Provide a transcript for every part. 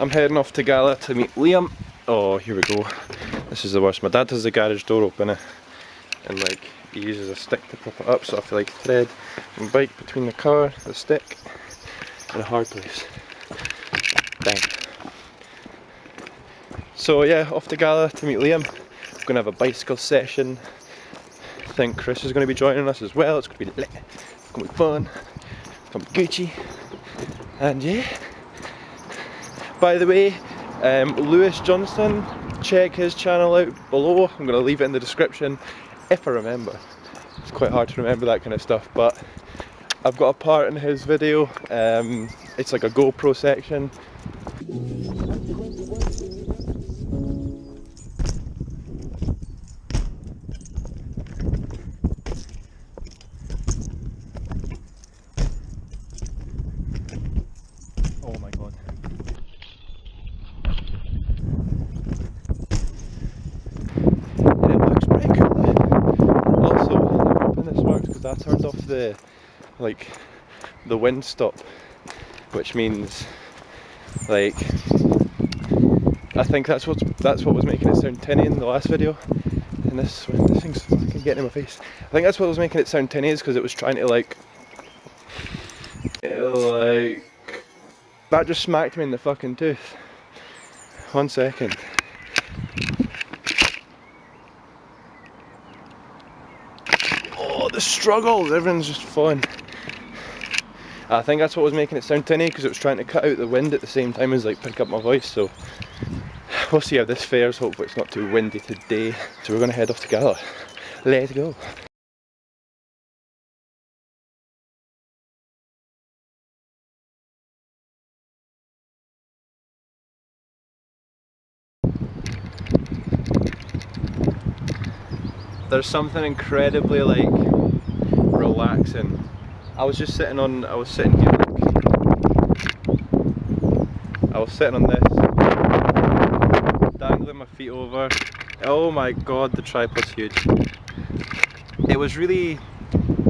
I'm heading off to Gala to meet Liam. Oh, here we go. This is the worst. My dad has the garage door open and like he uses a stick to prop it up, so I have to like thread my bike between the car, the stick, and a hard place. Dang. So yeah, off to Gala to meet Liam. We're gonna have a bicycle session. I think Chris is gonna be joining us as well. It's gonna be lit. It's gonna be fun. It's gonna be Gucci. And yeah. By the way, Lewis Johnston, check his channel out below. I'm going to leave it in the description if I remember. It's quite hard to remember that kind of stuff, but I've got a part in his video. It's like a GoPro section. Oh my god. And it looks pretty cool. Also, I'm hoping this works because I turned off the wind stop, which means like I think that's what was making it sound tinny in the last video. And this thing's fucking getting in my face. I think that's what was making it sound tinny, is because it was trying to like that just smacked me in the fucking tooth. 1 second. Oh, the struggles! Everyone's just fun. I think that's what was making it sound tinny, because it was trying to cut out the wind at the same time as like pick up my voice. So we'll see how this fares. Hopefully it's not too windy today. So we're gonna head off to Gala. Let's go. There's something incredibly like relaxing. I was sitting here like, I was sitting on this, dangling my feet over. Oh my god, the tripod's huge. It was really,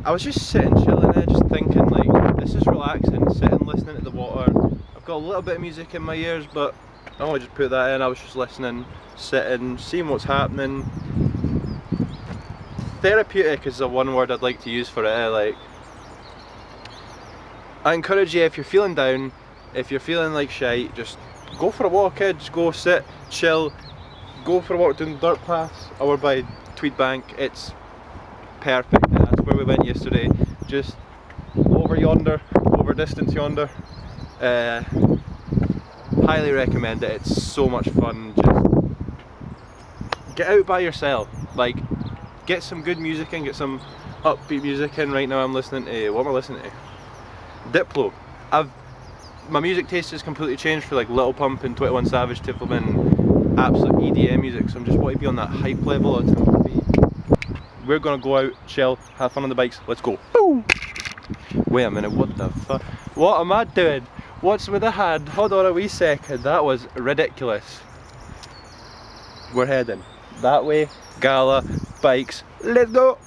I was just sitting chilling there, just thinking like, this is relaxing, sitting listening to the water. I've got a little bit of music in my ears, but I just put that in. I was just listening, sitting, seeing what's happening. Therapeutic is the one word I'd like to use for it. Like, I encourage you, if you're feeling down, if you're feeling like shite, just go for a walk, just go sit, chill, go for a walk down the dirt paths over by Tweed Bank. It's perfect. That's where we went yesterday, just over yonder, over distance yonder. Highly recommend it. It's so much fun. Just get out by yourself, like get some good music in, get some upbeat music in. Right now I'm listening to, what am I listening to? Diplo. My music taste has completely changed for like Lil Pump and 21 Savage, Tiffleman, absolute EDM music, so I'm just want to be on that hype level of time. We're gonna go out, chill, have fun on the bikes, let's go. Boom! Wait a minute, what the fuck? What am I doing? What's with the hand? Hold on a wee second, that was ridiculous. We're heading that way, Gala, bikes, let's go!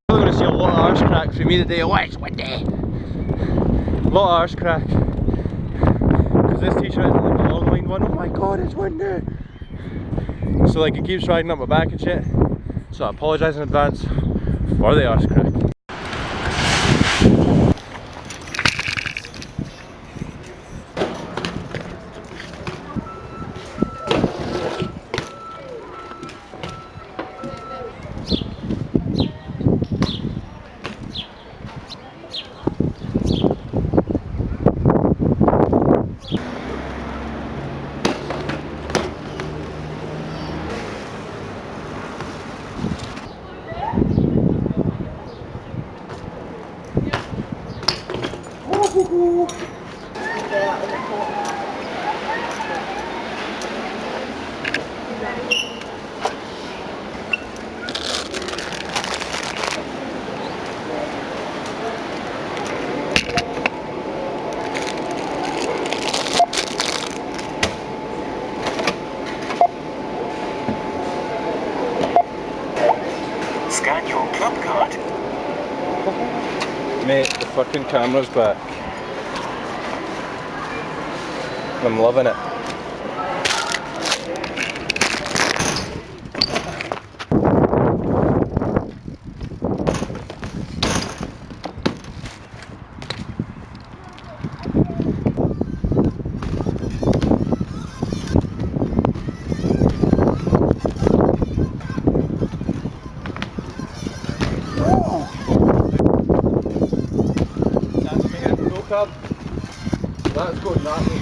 I'm going to see a lot of arse crack for me today. Oh, it's windy! A lot of arse crack. Because this t-shirt is like a long line one. Oh my god, it's windy! So like it keeps riding up my back and shit. So I apologise in advance for the arse crack. Scan your club card. Mate, the fucking camera's back. I'm loving it. That's me in pro card. That's going that way.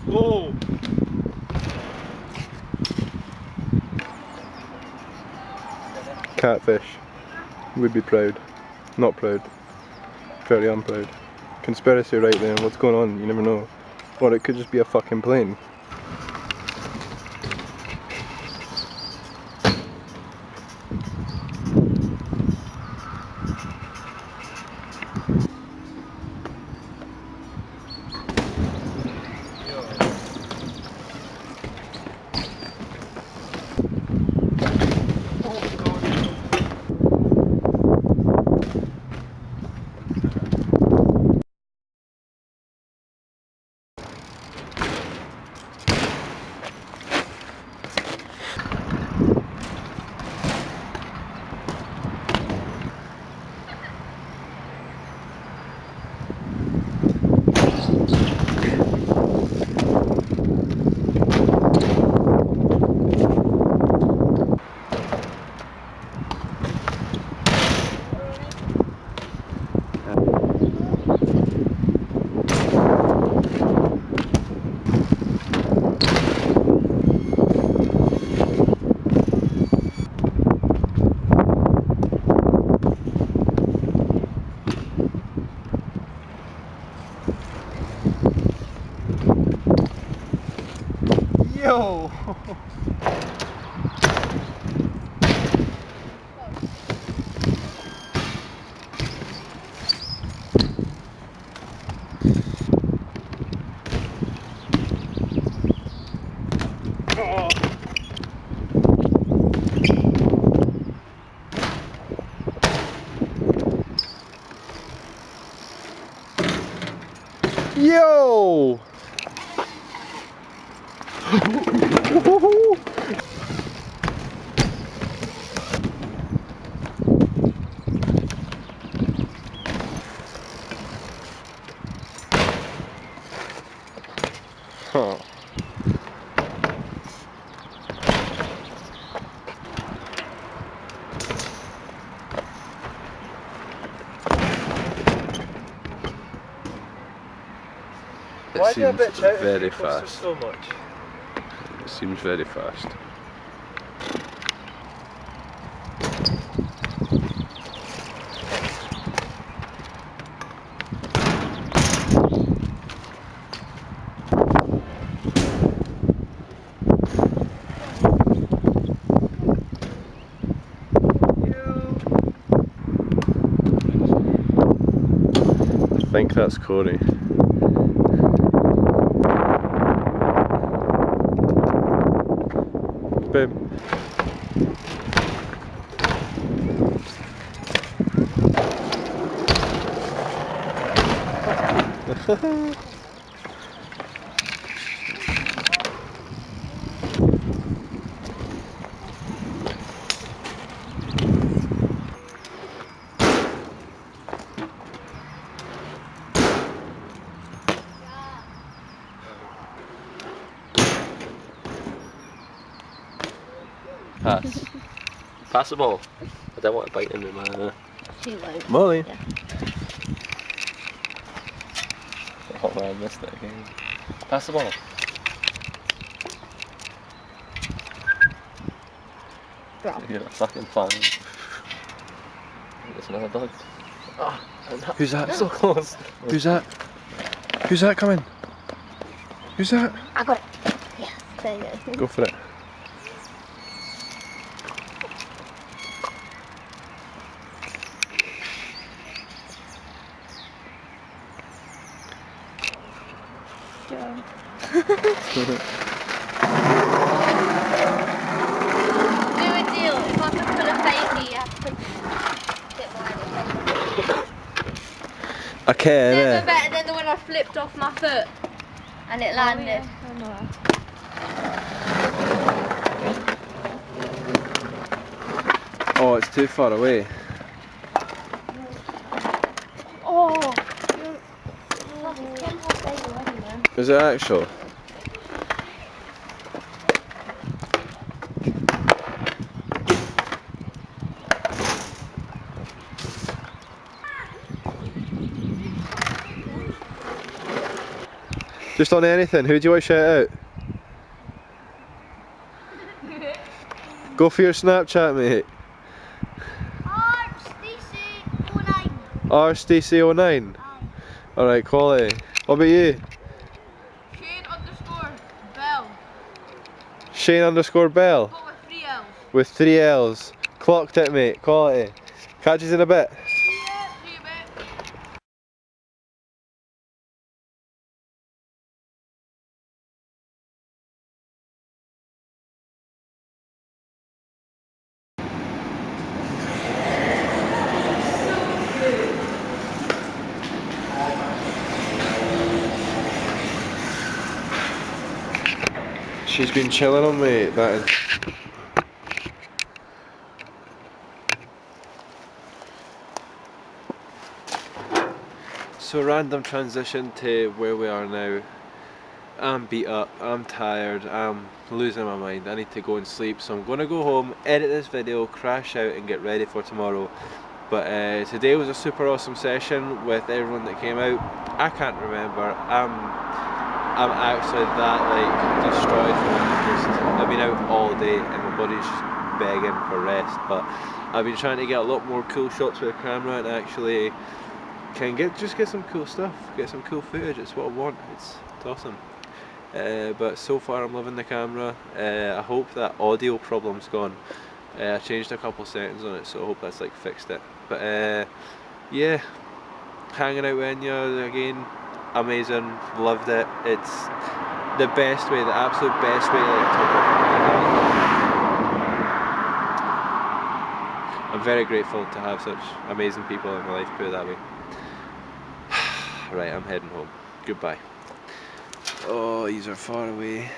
Whoa! Catfish. Would be proud. Not proud. Very unproud. Conspiracy right there, what's going on? You never know. Or it could just be a fucking plane. Yo! Yo! Huh. It seems very fast. So much? It seems very fast. I think that's Corey. Babe. Pass. Pass the ball. I don't want to bite into my... Molly. Yeah. Oh man, I missed it again. Pass the ball. Bro. You're a fucking fan. There's another dog. Oh, Who's that? so close. Who's that? Who's that coming? Who's that? I got it. Yeah, there you go. Go for it. Joe. Do a deal. If I can put a baby, you have to get mine. I can, Never better than the one I flipped off my foot and it landed. Oh, it's too far away. Oh! Is it actual? Just on anything, who do you want to shout out? Go for your Snapchat, mate. RSTC09. Alright, quality. What about you? Shane_Bell. Shane_Bell. But with 3 L's. With 3 L's. Clocked it, mate. Quality. Catch you in a bit. She's been chilling on me, that is. So random transition to where we are now. I'm beat up, I'm tired, I'm losing my mind, I need to go and sleep, so I'm going to go home, edit this video, crash out and get ready for tomorrow. But today was a super awesome session with everyone that came out. I can't remember, I'm actually that like destroyed from it. I've been out all day and my body's just begging for rest, but I've been trying to get a lot more cool shots with the camera and actually can get some cool stuff, get some cool footage. It's what I want, it's awesome. But so far I'm loving the camera. I hope that audio problem's gone. I changed a couple settings on it, so I hope that's like fixed it. But yeah, hanging out with you again, amazing, loved it. It's the best way, the absolute best way to like top up my day. I'm very grateful to have such amazing people in my life, put it that way. Right, I'm heading home. Goodbye. Oh, these are far away.